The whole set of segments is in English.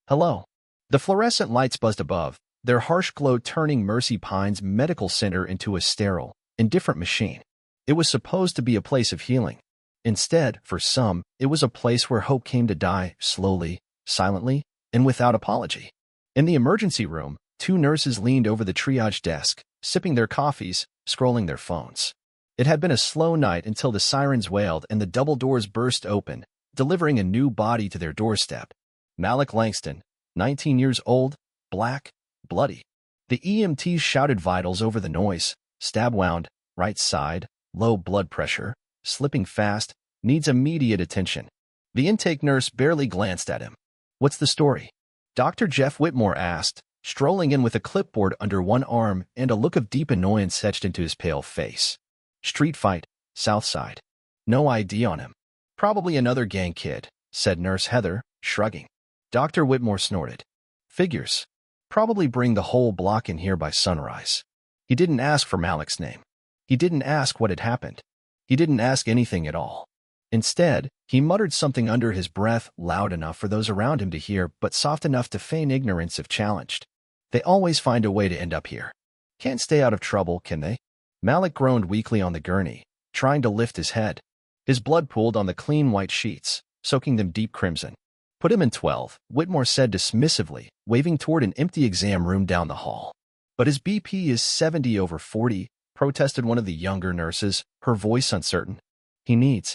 Hello. The fluorescent lights buzzed above, their harsh glow turning Mercy Pines Medical Center into a sterile, indifferent machine. It was supposed to be a place of healing. Instead, for some, it was a place where hope came to die slowly, silently, and without apology. In the emergency room, two nurses leaned over the triage desk, sipping their coffees, scrolling their phones. It had been a slow night until the sirens wailed and the double doors burst open, delivering a new body to their doorstep. Malik Langston, 19 years old, black, bloody. The EMTs shouted vitals over the noise. Stab wound, right side, low blood pressure, slipping fast, needs immediate attention. The intake nurse barely glanced at him. "What's the story?" Dr. Jeff Whitmore asked, strolling in with a clipboard under one arm and a look of deep annoyance etched into his pale face. "Street fight, South Side. No ID on him. Probably another gang kid," said Nurse Heather, shrugging. Dr. Whitmore snorted. "Figures. Probably bring the whole block in here by sunrise." He didn't ask for Malik's name. He didn't ask what had happened. He didn't ask anything at all. Instead, he muttered something under his breath, loud enough for those around him to hear, but soft enough to feign ignorance if challenged. "They always find a way to end up here. Can't stay out of trouble, can they?" Malik groaned weakly on the gurney, trying to lift his head. His blood pooled on the clean white sheets, soaking them deep crimson. "Put him in 12, Whitmore said dismissively, waving toward an empty exam room down the hall. "But his BP is 70/40, protested one of the younger nurses, her voice uncertain. He needs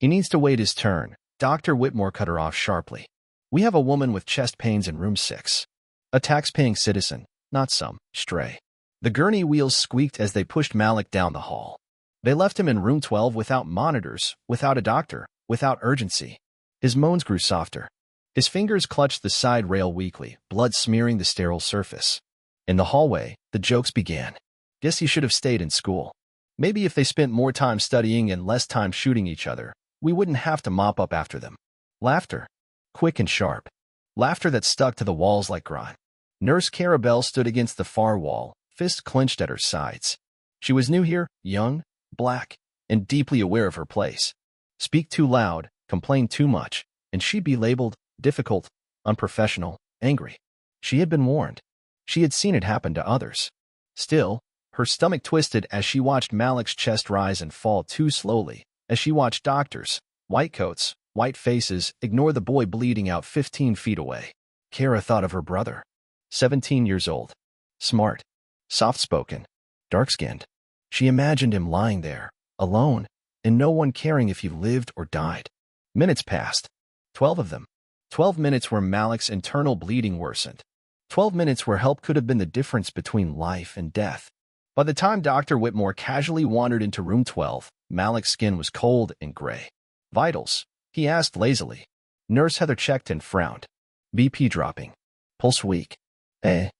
to wait his turn." Dr. Whitmore cut her off sharply. "We have a woman with chest pains in room 6. A tax-paying citizen, not some stray." The gurney wheels squeaked as they pushed Malik down the hall. They left him in room 12 without monitors, without a doctor, without urgency. His moans grew softer. His fingers clutched the side rail weakly, blood smearing the sterile surface. In the hallway, the jokes began. "Guess he should have stayed in school. Maybe if they spent more time studying and less time shooting each other, we wouldn't have to mop up after them." Laughter. Quick and sharp. Laughter that stuck to the walls like grime. Nurse Carabelle stood against the far wall, fists clenched at her sides. She was new here, young, black, and deeply aware of her place. Speak too loud, complain too much, and she'd be labeled difficult, unprofessional, angry. She had been warned. She had seen it happen to others. Still, her stomach twisted as she watched Malik's chest rise and fall too slowly, as she watched doctors, white coats, white faces, ignore the boy bleeding out 15 feet away. Kara thought of her brother. 17 years old. Smart. Soft-spoken. Dark-skinned. She imagined him lying there, alone, and no one caring if he lived or died. Minutes passed. 12 of them. 12 minutes where Malik's internal bleeding worsened. 12 minutes where help could have been the difference between life and death. By the time Dr. Whitmore casually wandered into room 12, Malik's skin was cold and gray. "Vitals?" he asked lazily. Nurse Heather checked and frowned. "BP dropping. Pulse weak. Get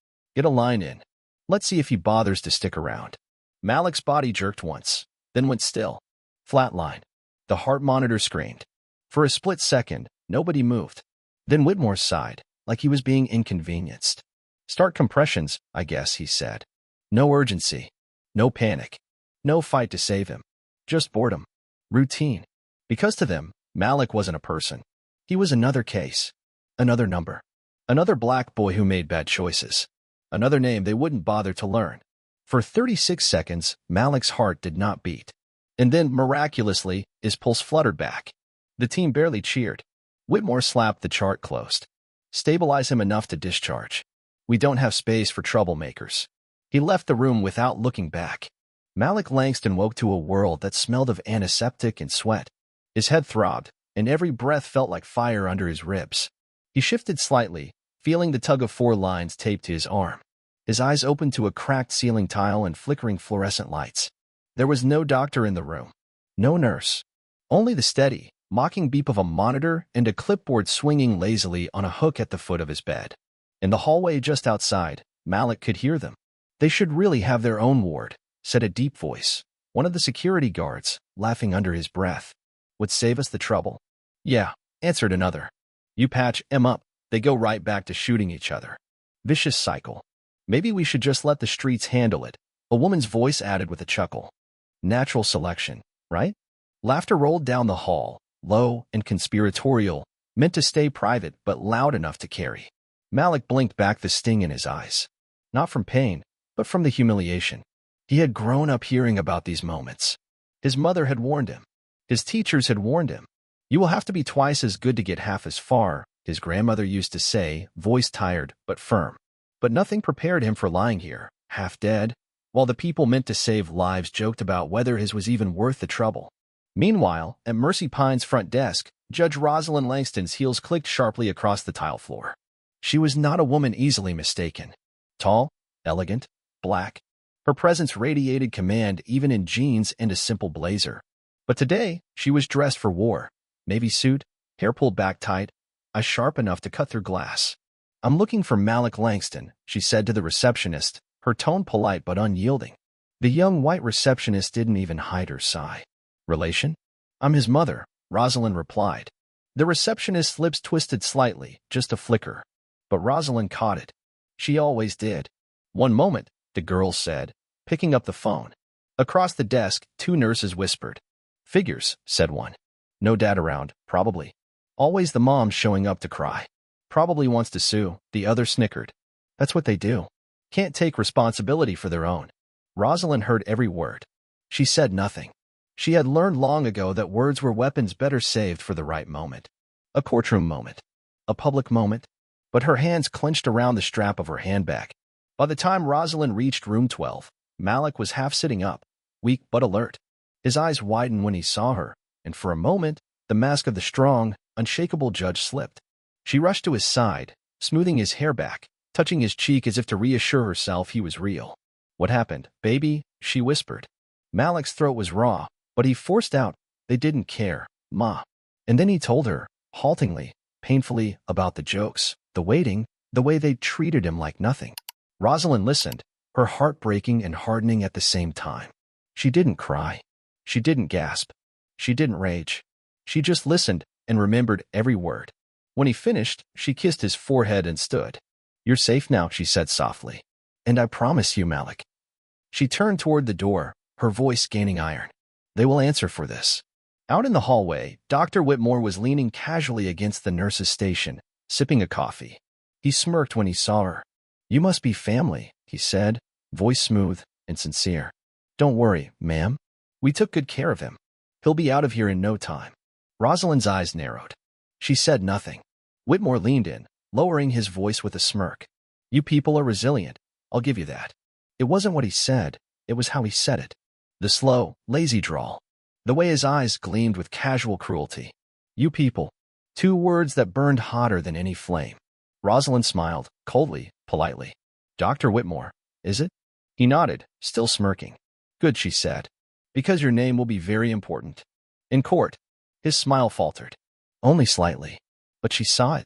a line in. Let's see if he bothers to stick around." Malik's body jerked once, then went still. Flatline. The heart monitor screamed. For a split second, nobody moved. Then Whitmore sighed, like he was being inconvenienced. "Start compressions, I guess," he said. No urgency. No panic. No fight to save him. Just boredom. Routine. Because to them, Malik wasn't a person. He was another case. Another number. Another black boy who made bad choices. Another name they wouldn't bother to learn. For 36 seconds, Malik's heart did not beat. And then, miraculously, his pulse fluttered back. The team barely cheered. Whitmore slapped the chart closed. "Stabilize him enough to discharge. We don't have space for troublemakers." He left the room without looking back. Malik Langston woke to a world that smelled of antiseptic and sweat. His head throbbed, and every breath felt like fire under his ribs. He shifted slightly, feeling the tug of 4 lines taped to his arm. His eyes opened to a cracked ceiling tile and flickering fluorescent lights. There was no doctor in the room. No nurse. Only the steady, mocking beep of a monitor and a clipboard swinging lazily on a hook at the foot of his bed. In the hallway just outside, Malik could hear them. "They should really have their own ward," said a deep voice. One of the security guards, laughing under his breath. "Would save us the trouble." "Yeah," answered another. "You patch 'em up, they go right back to shooting each other. Vicious cycle. Maybe we should just let the streets handle it," a woman's voice added with a chuckle. "Natural selection, right?" Laughter rolled down the hall, low and conspiratorial, meant to stay private but loud enough to carry. Malik blinked back, the sting in his eyes. Not from pain, but from the humiliation. He had grown up hearing about these moments. His mother had warned him. His teachers had warned him. You will have to be twice as good to get half as far, his grandmother used to say, voice tired but firm. But nothing prepared him for lying here, half dead, while the people meant to save lives joked about whether his was even worth the trouble. Meanwhile, at Mercy Pine's front desk, Judge Rosalind Langston's heels clicked sharply across the tile floor. She was not a woman easily mistaken. Tall, elegant, black. Her presence radiated command even in jeans and a simple blazer. But today, she was dressed for war. Navy suit, hair pulled back tight, eyes sharp enough to cut through glass. "I'm looking for Malik Langston," she said to the receptionist, her tone polite but unyielding. The young white receptionist didn't even hide her sigh. "Relation?" "I'm his mother," Rosalind replied. The receptionist's lips twisted slightly, just a flicker. But Rosalind caught it. She always did. "One moment," the girl said, picking up the phone. Across the desk, two nurses whispered. "Figures," said one. "No dad around, probably. Always the mom showing up to cry. Probably wants to sue," the other snickered. "That's what they do. Can't take responsibility for their own." Rosalind heard every word. She said nothing. She had learned long ago that words were weapons better saved for the right moment. A courtroom moment. A public moment. But her hands clenched around the strap of her handbag. By the time Rosalind reached room 12, Malik was half sitting up, weak but alert. His eyes widened when he saw her, and for a moment, the mask of the strong, unshakable judge slipped. She rushed to his side, smoothing his hair back, touching his cheek as if to reassure herself he was real. "What happened, baby?" she whispered. Malik's throat was raw, but he forced out, "They didn't care, Ma." And then he told her, haltingly, painfully, about the jokes, the waiting, the way they'd treated him like nothing. Rosalind listened, her heart breaking and hardening at the same time. She didn't cry. She didn't gasp. She didn't rage. She just listened and remembered every word. When he finished, she kissed his forehead and stood. "You're safe now," she said softly. "And I promise you, Malik." She turned toward the door, her voice gaining iron. "They will answer for this." Out in the hallway, Dr. Whitmore was leaning casually against the nurse's station, sipping a coffee. He smirked when he saw her. "You must be family," he said, voice smooth and sincere. "Don't worry, ma'am. We took good care of him. He'll be out of here in no time." Rosalind's eyes narrowed. She said nothing. Whitmore leaned in, lowering his voice with a smirk. "You people are resilient. I'll give you that." It wasn't what he said, it was how he said it. The slow, lazy drawl. The way his eyes gleamed with casual cruelty. "You people." Two words that burned hotter than any flame. Rosalind smiled, coldly, politely. "Dr. Whitmore, is it?" He nodded, still smirking. "Good," she said. "Because your name will be very important. In court." His smile faltered. Only slightly. But she saw it.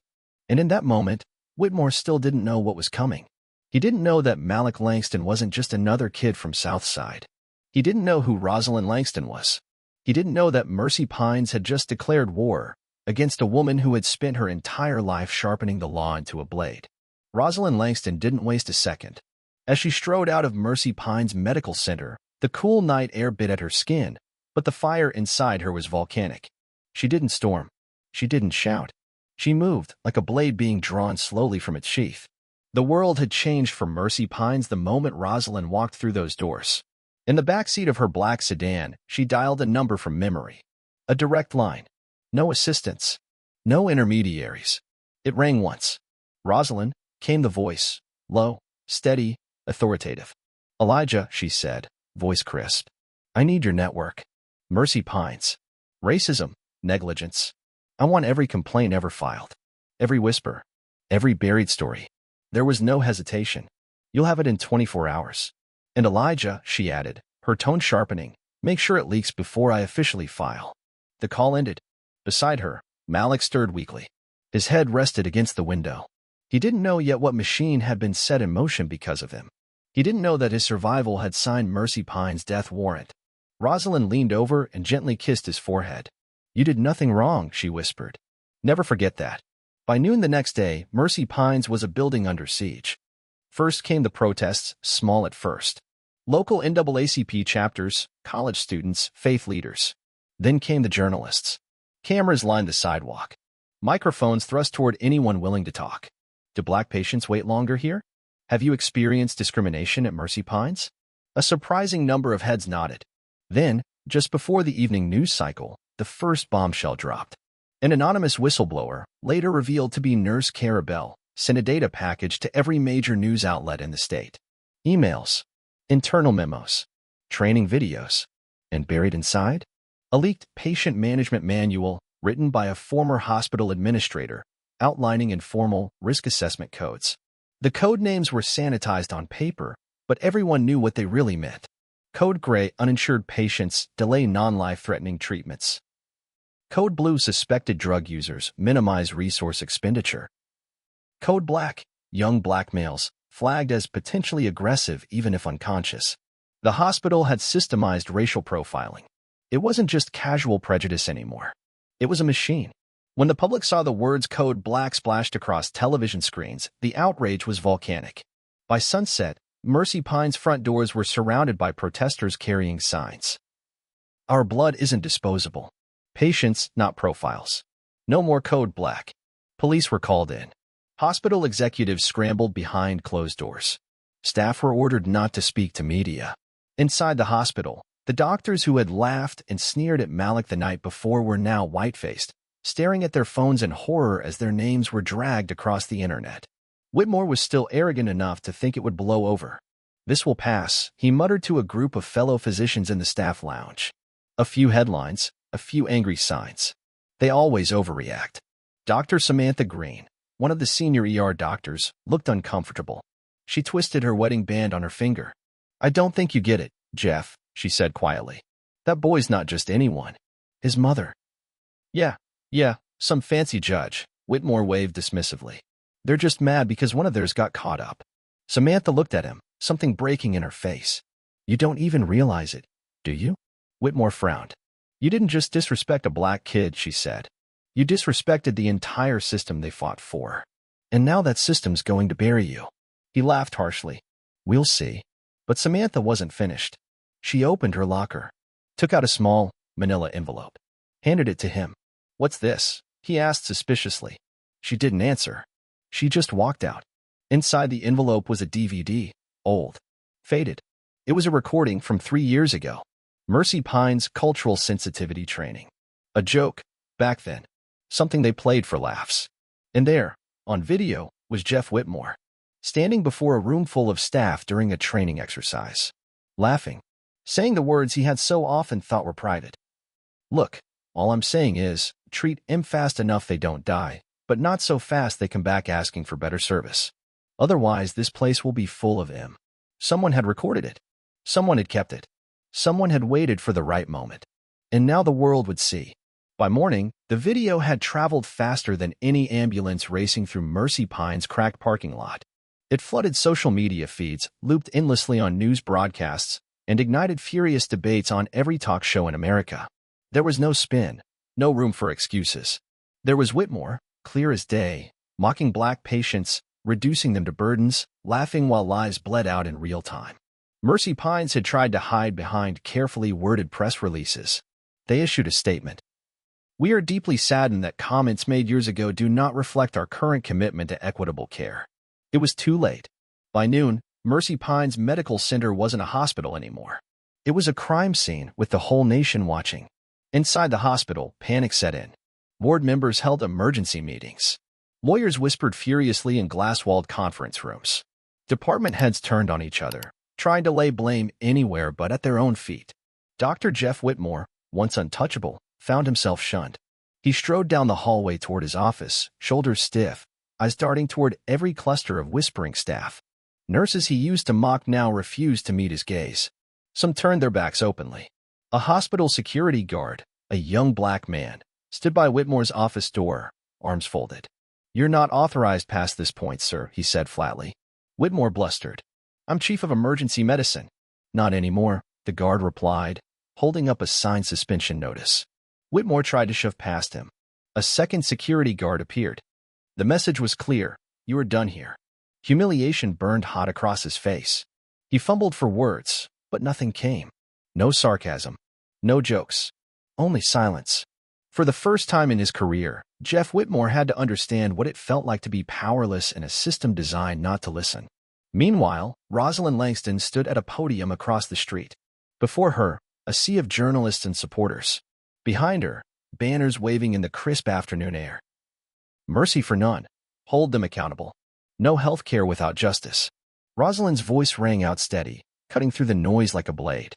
And in that moment, Whitmore still didn't know what was coming. He didn't know that Malik Langston wasn't just another kid from Southside. He didn't know who Rosalind Langston was. He didn't know that Mercy Pines had just declared war against a woman who had spent her entire life sharpening the law into a blade. Rosalind Langston didn't waste a second. As she strode out of Mercy Pines Medical Center, the cool night air bit at her skin, but the fire inside her was volcanic. She didn't storm. She didn't shout. She moved, like a blade being drawn slowly from its sheath. The world had changed for Mercy Pines the moment Rosalind walked through those doors. In the backseat of her black sedan, she dialed a number from memory. A direct line. No assistants. No intermediaries. It rang once. "Rosalind," came the voice, low, steady, authoritative. "Elijah," she said, voice crisp. "I need your network. Mercy Pines. Racism, negligence. I want every complaint ever filed. Every whisper. Every buried story." There was no hesitation. "You'll have it in 24 hours. And Elijah," she added, her tone sharpening, "make sure it leaks before I officially file." The call ended. Beside her, Malik stirred weakly. His head rested against the window. He didn't know yet what machine had been set in motion because of him. He didn't know that his survival had signed Mercy Pine's death warrant. Rosalind leaned over and gently kissed his forehead. "You did nothing wrong," she whispered. "Never forget that." By noon the next day, Mercy Pines was a building under siege. First came the protests, small at first. Local NAACP chapters, college students, faith leaders. Then came the journalists. Cameras lined the sidewalk. Microphones thrust toward anyone willing to talk. Do Black patients wait longer here? Have you experienced discrimination at Mercy Pines? A surprising number of heads nodded. Then, just before the evening news cycle, the first bombshell dropped. An anonymous whistleblower, later revealed to be Nurse Carabelle, sent a data package to every major news outlet in the state. Emails, internal memos, training videos, and buried inside? A leaked patient management manual written by a former hospital administrator, outlining informal risk assessment codes. The code names were sanitized on paper, but everyone knew what they really meant. Code Gray, uninsured patients delay non-life-threatening treatments. Code Blue, suspected drug users minimize resource expenditure. Code Black, young Black males flagged as potentially aggressive even if unconscious. The hospital had systemized racial profiling. It wasn't just casual prejudice anymore. It was a machine. When the public saw the words Code Black splashed across television screens, the outrage was volcanic. By sunset, Mercy Pines' front doors were surrounded by protesters carrying signs. Our blood isn't disposable. Patients, not profiles. No more Code Black. Police were called in. Hospital executives scrambled behind closed doors. Staff were ordered not to speak to media. Inside the hospital, the doctors who had laughed and sneered at Malik the night before were now white-faced, staring at their phones in horror as their names were dragged across the internet. Whitmore was still arrogant enough to think it would blow over. "This will pass," he muttered to a group of fellow physicians in the staff lounge. A few headlines, a few angry signs. They always overreact. Dr. Samantha Green, one of the senior ER doctors, looked uncomfortable. She twisted her wedding band on her finger. "I don't think you get it, Jeff," she said quietly. "That boy's not just anyone. His mother." Yeah, some fancy judge," Whitmore waved dismissively. "They're just mad because one of theirs got caught up." Samantha looked at him, something breaking in her face. "You don't even realize it, do you?" Whitmore frowned. "You didn't just disrespect a Black kid," she said. "You disrespected the entire system they fought for. And now that system's going to bury you." He laughed harshly. "We'll see." But Samantha wasn't finished. She opened her locker, took out a small, manila envelope, handed it to him. "What's this?" he asked suspiciously. She didn't answer. She just walked out. Inside the envelope was a DVD, old, faded. It was a recording from 3 years ago. Mercy Pines' cultural sensitivity training. A joke, back then. Something they played for laughs. And there, on video, was Jeff Whitmore, standing before a room full of staff during a training exercise. Laughing. Saying the words he had so often thought were private. "Look, all I'm saying is, treat 'em fast enough they don't die, but not so fast they come back asking for better service. Otherwise, this place will be full of 'em." Someone had recorded it. Someone had kept it. Someone had waited for the right moment. And now the world would see. By morning, the video had traveled faster than any ambulance racing through Mercy Pines' cracked parking lot. It flooded social media feeds, looped endlessly on news broadcasts, and ignited furious debates on every talk show in America. There was no spin, no room for excuses. There was Whitmore, clear as day, mocking Black patients, reducing them to burdens, laughing while lives bled out in real time. Mercy Pines had tried to hide behind carefully worded press releases. They issued a statement. "We are deeply saddened that comments made years ago do not reflect our current commitment to equitable care." It was too late. By noon, Mercy Pines Medical Center wasn't a hospital anymore. It was a crime scene with the whole nation watching. Inside the hospital, panic set in. Board members held emergency meetings. Lawyers whispered furiously in glass-walled conference rooms. Department heads turned on each other, trying to lay blame anywhere but at their own feet. Dr. Jeff Whitmore, once untouchable, found himself shunned. He strode down the hallway toward his office, shoulders stiff, eyes darting toward every cluster of whispering staff. Nurses he used to mock now refused to meet his gaze. Some turned their backs openly. A hospital security guard, a young Black man, stood by Whitmore's office door, arms folded. "You're not authorized past this point, sir," he said flatly. Whitmore blustered. "I'm chief of emergency medicine." "Not anymore," the guard replied, holding up a signed suspension notice. Whitmore tried to shove past him. A second security guard appeared. The message was clear: "You are done here." Humiliation burned hot across his face. He fumbled for words, but nothing came. No sarcasm. No jokes. Only silence. For the first time in his career, Jeff Whitmore had to understand what it felt like to be powerless in a system designed not to listen. Meanwhile, Rosalind Langston stood at a podium across the street. Before her, a sea of journalists and supporters. Behind her, banners waving in the crisp afternoon air. Mercy for none. Hold them accountable. No health care without justice. Rosalind's voice rang out steady, cutting through the noise like a blade.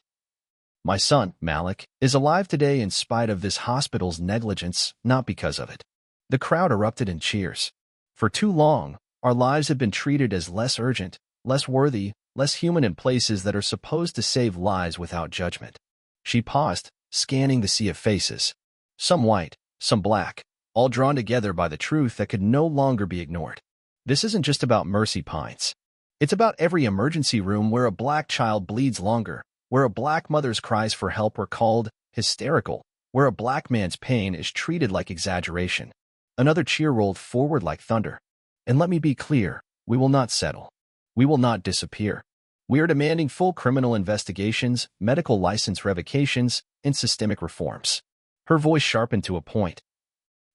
My son, Malik, is alive today in spite of this hospital's negligence, not because of it. The crowd erupted in cheers. For too long, our lives have been treated as less urgent, less worthy, less human in places that are supposed to save lives without judgment. She paused, scanning the sea of faces. Some white, some black, all drawn together by the truth that could no longer be ignored. This isn't just about Mercy Pines. It's about every emergency room where a black child bleeds longer, where a black mother's cries for help are called hysterical, where a black man's pain is treated like exaggeration. Another cheer rolled forward like thunder. And let me be clear, we will not settle. We will not disappear. We are demanding full criminal investigations, medical license revocations, and systemic reforms. Her voice sharpened to a point.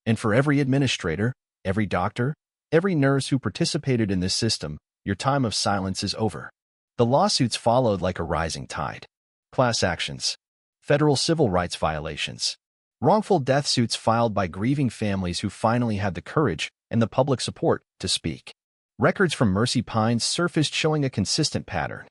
And for every administrator, every doctor, every nurse who participated in this system, your time of silence is over. The lawsuits followed like a rising tide. Class actions, federal civil rights violations, wrongful death suits filed by grieving families who finally had the courage and the public support to speak. Records from Mercy Pines surfaced showing a consistent pattern.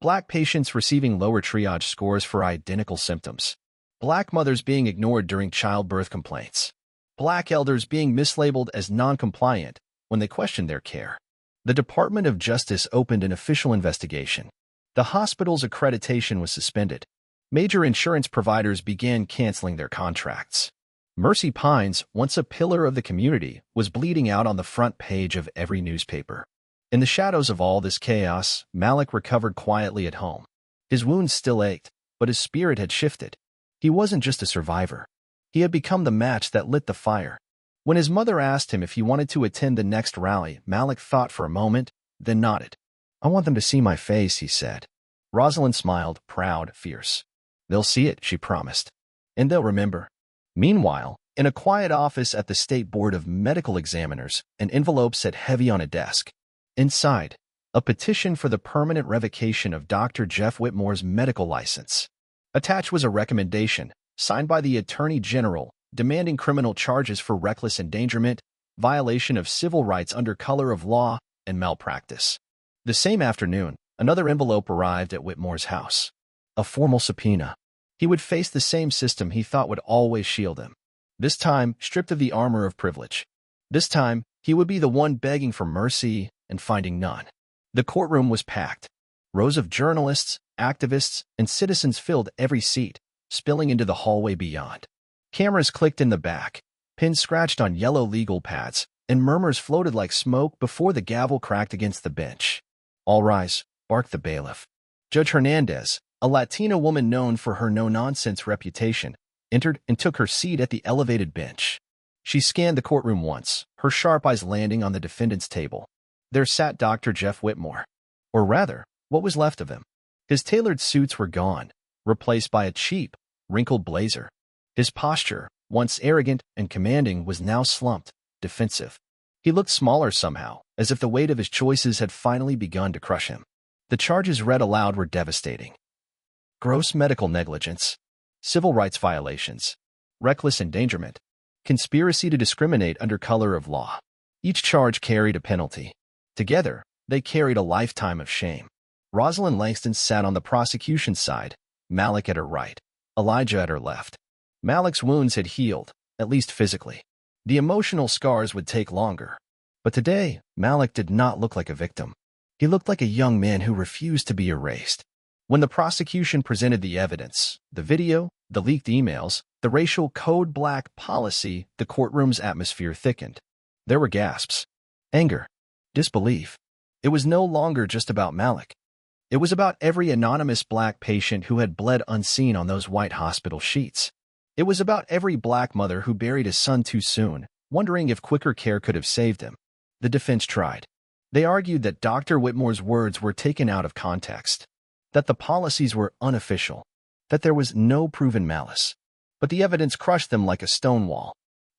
Black patients receiving lower triage scores for identical symptoms. Black mothers being ignored during childbirth complaints. Black elders being mislabeled as non-compliant when they questioned their care. The Department of Justice opened an official investigation. The hospital's accreditation was suspended. Major insurance providers began canceling their contracts. Mercy Pines, once a pillar of the community, was bleeding out on the front page of every newspaper. In the shadows of all this chaos, Malik recovered quietly at home. His wounds still ached, but his spirit had shifted. He wasn't just a survivor. He had become the match that lit the fire. When his mother asked him if he wanted to attend the next rally, Malik thought for a moment, then nodded. I want them to see my face, he said. Rosalind smiled, proud, fierce. They'll see it, she promised. And they'll remember. Meanwhile, in a quiet office at the State Board of Medical Examiners, an envelope sat heavy on a desk. Inside, a petition for the permanent revocation of Dr. Jeff Whitmore's medical license. Attached was a recommendation, signed by the Attorney General, demanding criminal charges for reckless endangerment, violation of civil rights under color of law, and malpractice. The same afternoon, another envelope arrived at Whitmore's house. A formal subpoena. He would face the same system he thought would always shield him. This time, stripped of the armor of privilege. This time, he would be the one begging for mercy and finding none. The courtroom was packed. Rows of journalists, activists, and citizens filled every seat, spilling into the hallway beyond. Cameras clicked in the back, pins scratched on yellow legal pads, and murmurs floated like smoke before the gavel cracked against the bench. All rise, barked the bailiff. Judge Hernandez, a Latina woman known for her no-nonsense reputation, entered and took her seat at the elevated bench. She scanned the courtroom once, her sharp eyes landing on the defendant's table. There sat Dr. Jeff Whitmore. Or rather, what was left of him. His tailored suits were gone, replaced by a cheap, wrinkled blazer. His posture, once arrogant and commanding, was now slumped, defensive. He looked smaller somehow, as if the weight of his choices had finally begun to crush him. The charges read aloud were devastating. Gross medical negligence, civil rights violations, reckless endangerment, conspiracy to discriminate under color of law. Each charge carried a penalty. Together, they carried a lifetime of shame. Rosalind Langston sat on the prosecution's side, Malik at her right, Elijah at her left. Malik's wounds had healed, at least physically. The emotional scars would take longer. But today, Malik did not look like a victim. He looked like a young man who refused to be erased. When the prosecution presented the evidence, the video, the leaked emails, the racial code black policy, the courtroom's atmosphere thickened. There were gasps, anger, disbelief. It was no longer just about Malik. It was about every anonymous black patient who had bled unseen on those white hospital sheets. It was about every black mother who buried a son too soon, wondering if quicker care could have saved him. The defense tried. They argued that Dr. Whitmore's words were taken out of context, that the policies were unofficial, that there was no proven malice. But the evidence crushed them like a stone wall.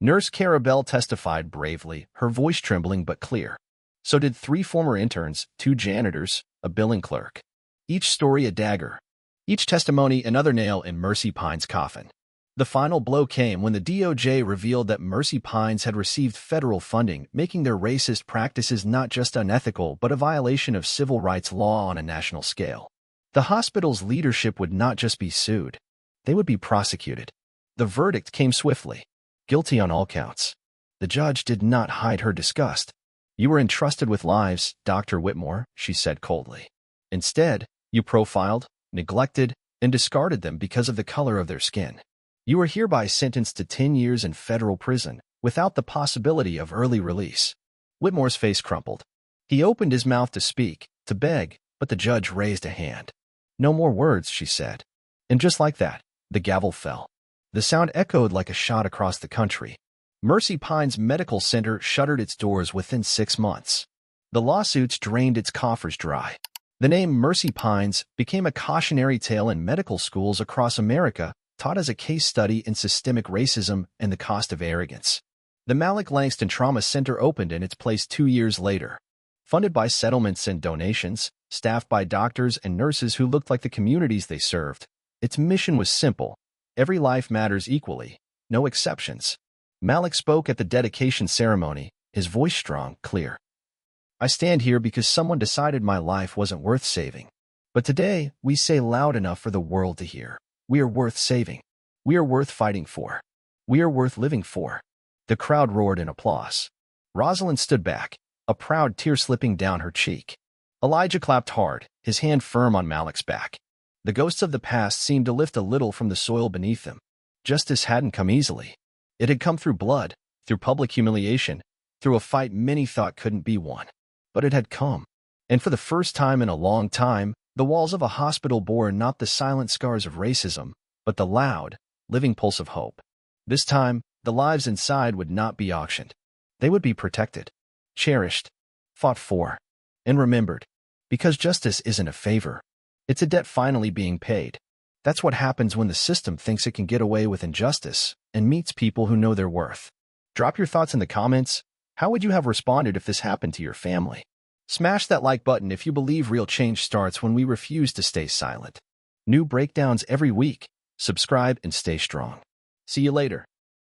Nurse Carabelle testified bravely, her voice trembling but clear. So did 3 former interns, 2 janitors, a billing clerk. Each story a dagger. Each testimony another nail in Mercy Pine's coffin. The final blow came when the DOJ revealed that Mercy Pines had received federal funding, making their racist practices not just unethical but a violation of civil rights law on a national scale. The hospital's leadership would not just be sued. They would be prosecuted. The verdict came swiftly. Guilty on all counts. The judge did not hide her disgust. You were entrusted with lives, Dr. Whitmore, she said coldly. Instead, you profiled, neglected, and discarded them because of the color of their skin. You are hereby sentenced to 10 years in federal prison, without the possibility of early release. Whitmore's face crumpled. He opened his mouth to speak, to beg, but the judge raised a hand. No more words, she said. And just like that, the gavel fell. The sound echoed like a shot across the country. Mercy Pines Medical Center shuttered its doors within 6 months. The lawsuits drained its coffers dry. The name Mercy Pines became a cautionary tale in medical schools across America, taught as a case study in systemic racism and the cost of arrogance. The Malik Langston Trauma Center opened in its place 2 years later. Funded by settlements and donations, staffed by doctors and nurses who looked like the communities they served, its mission was simple. Every life matters equally, no exceptions. Malik spoke at the dedication ceremony, his voice strong, clear. I stand here because someone decided my life wasn't worth saving. But today, we say loud enough for the world to hear. We are worth saving. We are worth fighting for. We are worth living for. The crowd roared in applause. Rosalind stood back, a proud tear slipping down her cheek. Elijah clapped hard, his hand firm on Malik's back. The ghosts of the past seemed to lift a little from the soil beneath them. Justice hadn't come easily. It had come through blood, through public humiliation, through a fight many thought couldn't be won. But it had come. And for the first time in a long time, the walls of a hospital bore not the silent scars of racism, but the loud, living pulse of hope. This time, the lives inside would not be auctioned. They would be protected, cherished, fought for, and remembered. Because justice isn't a favor. It's a debt finally being paid. That's what happens when the system thinks it can get away with injustice and meets people who know their worth. Drop your thoughts in the comments. How would you have responded if this happened to your family? Smash that like button if you believe real change starts when we refuse to stay silent. New breakdowns every week. Subscribe and stay strong. See you later.